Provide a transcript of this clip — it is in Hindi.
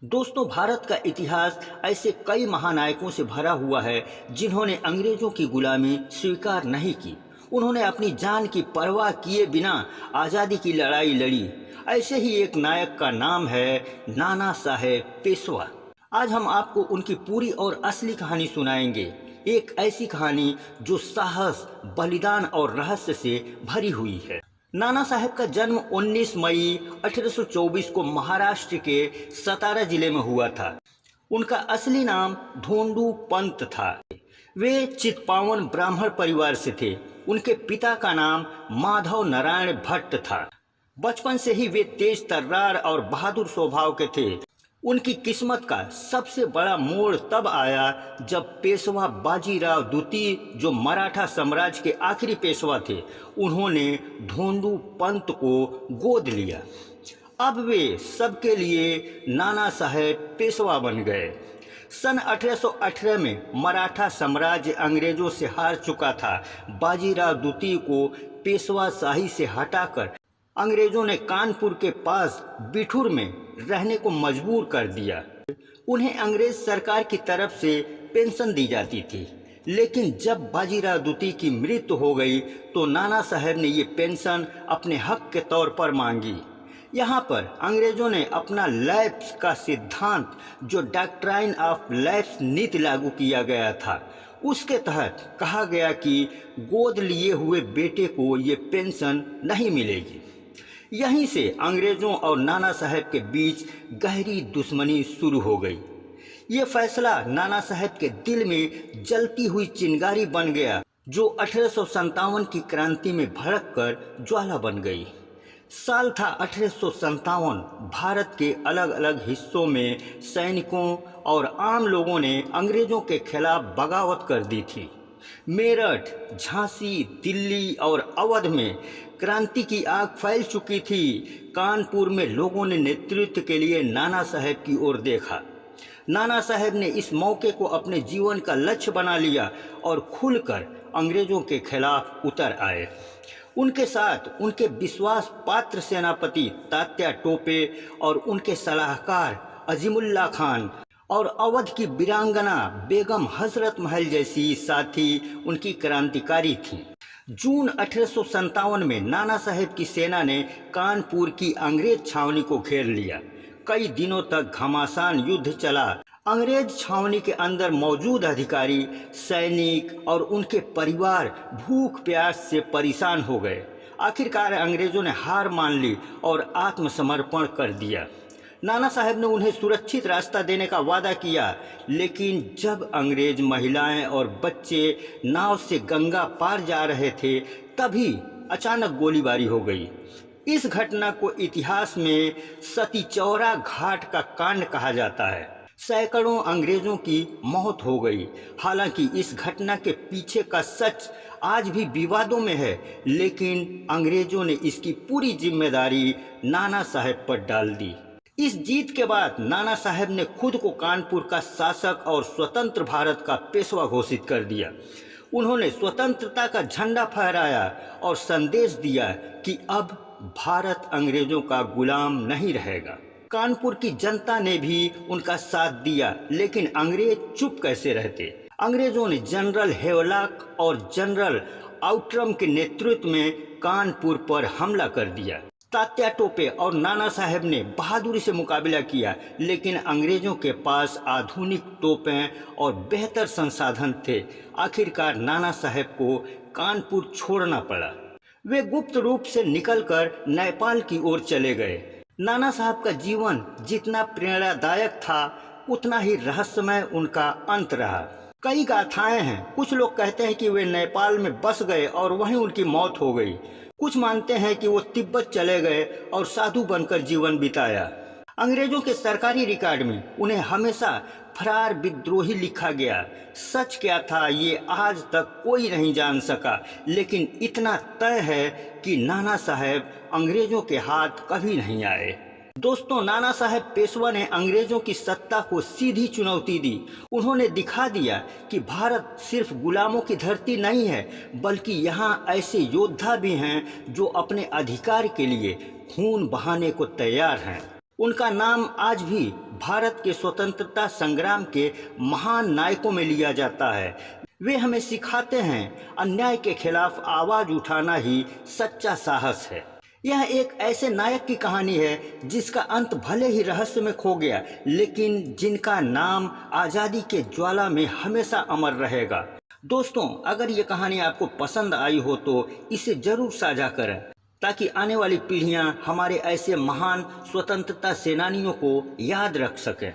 दोस्तों, भारत का इतिहास ऐसे कई महानायकों से भरा हुआ है जिन्होंने अंग्रेजों की गुलामी स्वीकार नहीं की। उन्होंने अपनी जान की परवाह किए बिना आज़ादी की लड़ाई लड़ी। ऐसे ही एक नायक का नाम है नाना साहेब पेशवा। आज हम आपको उनकी पूरी और असली कहानी सुनाएंगे। एक ऐसी कहानी जो साहस, बलिदान और रहस्य से भरी हुई है। नाना साहेब का जन्म 19 मई 1824 को महाराष्ट्र के सतारा जिले में हुआ था। उनका असली नाम धोंडू पंत था। वे चित्पावन ब्राह्मण परिवार से थे। उनके पिता का नाम माधव नारायण भट्ट था। बचपन से ही वे तेज तर्रार और बहादुर स्वभाव के थे। उनकी किस्मत का सबसे बड़ा मोड़ तब आया जब पेशवा बाजीराव द्वितीय, जो मराठा साम्राज्य के आखिरी पेशवा थे, उन्होंने धोंडू पंत को गोद लिया। अब वे सबके लिए नाना साहेब पेशवा बन गए। सन 1818 में मराठा साम्राज्य अंग्रेजों से हार चुका था। बाजीराव द्वितीय को पेशवा शाही से हटाकर अंग्रेजों ने कानपुर के पास बिठूर में रहने को मजबूर कर दिया। उन्हें अंग्रेज सरकार की तरफ से पेंशन दी जाती थी, लेकिन जब बाजीराव द्वितीय की मृत्यु हो गई तो नाना साहेब ने ये पेंशन अपने हक के तौर पर मांगी। यहाँ पर अंग्रेजों ने अपना लैप्स का सिद्धांत, जो डॉक्ट्राइन ऑफ लैप्स नीति लागू किया गया था, उसके तहत कहा गया कि गोद लिए हुए बेटे को ये पेंशन नहीं मिलेगी। यहीं से अंग्रेजों और नाना साहेब के बीच गहरी दुश्मनी शुरू हो गई। ये फैसला नाना साहेब के दिल में जलती हुई चिंगारी बन गया, जो 1857 की क्रांति में भड़क कर ज्वाला बन गई। साल था 1857। भारत के अलग अलग हिस्सों में सैनिकों और आम लोगों ने अंग्रेजों के खिलाफ बगावत कर दी थी। मेरठ, झांसी, दिल्ली और अवध में क्रांति की आग फैल चुकी थी। कानपुर में लोगों ने नेतृत्व के लिए नाना साहेब की ओर देखा। नाना साहेब ने इस मौके को अपने जीवन का लक्ष्य बना लिया और खुलकर अंग्रेजों के खिलाफ उतर आए। उनके साथ उनके विश्वास पात्र सेनापति तात्या टोपे और उनके सलाहकार अजीमुल्ला खान और अवध की वीरांगना बेगम हजरत महल जैसी साथी उनकी क्रांतिकारी थी। जून 1857 में नाना साहेब की सेना ने कानपुर की अंग्रेज छावनी को घेर लिया। कई दिनों तक घमासान युद्ध चला। अंग्रेज छावनी के अंदर मौजूद अधिकारी, सैनिक और उनके परिवार भूख प्यास से परेशान हो गए। आखिरकार अंग्रेजों ने हार मान ली और आत्मसमर्पण कर दिया। नाना साहेब ने उन्हें सुरक्षित रास्ता देने का वादा किया, लेकिन जब अंग्रेज महिलाएं और बच्चे नाव से गंगा पार जा रहे थे, तभी अचानक गोलीबारी हो गई। इस घटना को इतिहास में सती चौरा घाट का कांड कहा जाता है। सैकड़ों अंग्रेजों की मौत हो गई। हालांकि इस घटना के पीछे का सच आज भी विवादों में है, लेकिन अंग्रेजों ने इसकी पूरी जिम्मेदारी नाना साहेब पर डाल दी। इस जीत के बाद नाना साहेब ने खुद को कानपुर का शासक और स्वतंत्र भारत का पेशवा घोषित कर दिया। उन्होंने स्वतंत्रता का झंडा फहराया और संदेश दिया कि अब भारत अंग्रेजों का गुलाम नहीं रहेगा। कानपुर की जनता ने भी उनका साथ दिया, लेकिन अंग्रेज चुप कैसे रहते। अंग्रेजों ने जनरल हेवलॉक और जनरल आउट्रम के नेतृत्व में कानपुर पर हमला कर दिया। तात्या टोपे और नाना साहेब ने बहादुरी से मुकाबला किया, लेकिन अंग्रेजों के पास आधुनिक तोपें और बेहतर संसाधन थे। आखिरकार नाना साहेब को कानपुर छोड़ना पड़ा। वे गुप्त रूप से निकलकर नेपाल की ओर चले गए। नाना साहब का जीवन जितना प्रेरणादायक था, उतना ही रहस्यमय उनका अंत रहा। कई गाथाएं हैं। कुछ लोग कहते हैं कि वे नेपाल में बस गए और वहीं उनकी मौत हो गई। कुछ मानते हैं कि वो तिब्बत चले गए और साधु बनकर जीवन बिताया। अंग्रेजों के सरकारी रिकॉर्ड में उन्हें हमेशा फरार विद्रोही लिखा गया। सच क्या था ये आज तक कोई नहीं जान सका, लेकिन इतना तय है कि नाना साहेब अंग्रेजों के हाथ कभी नहीं आए। दोस्तों, नाना साहेब पेशवा ने अंग्रेजों की सत्ता को सीधी चुनौती दी। उन्होंने दिखा दिया कि भारत सिर्फ गुलामों की धरती नहीं है, बल्कि यहाँ ऐसे योद्धा भी हैं जो अपने अधिकार के लिए खून बहाने को तैयार हैं। उनका नाम आज भी भारत के स्वतंत्रता संग्राम के महान नायकों में लिया जाता है। वे हमें सिखाते हैं अन्याय के खिलाफ आवाज उठाना ही सच्चा साहस है। यह एक ऐसे नायक की कहानी है जिसका अंत भले ही रहस्य में खो गया, लेकिन जिनका नाम आज़ादी के ज्वाला में हमेशा अमर रहेगा। दोस्तों, अगर ये कहानी आपको पसंद आई हो तो इसे जरूर साझा करें, ताकि आने वाली पीढ़ियां हमारे ऐसे महान स्वतंत्रता सेनानियों को याद रख सकें।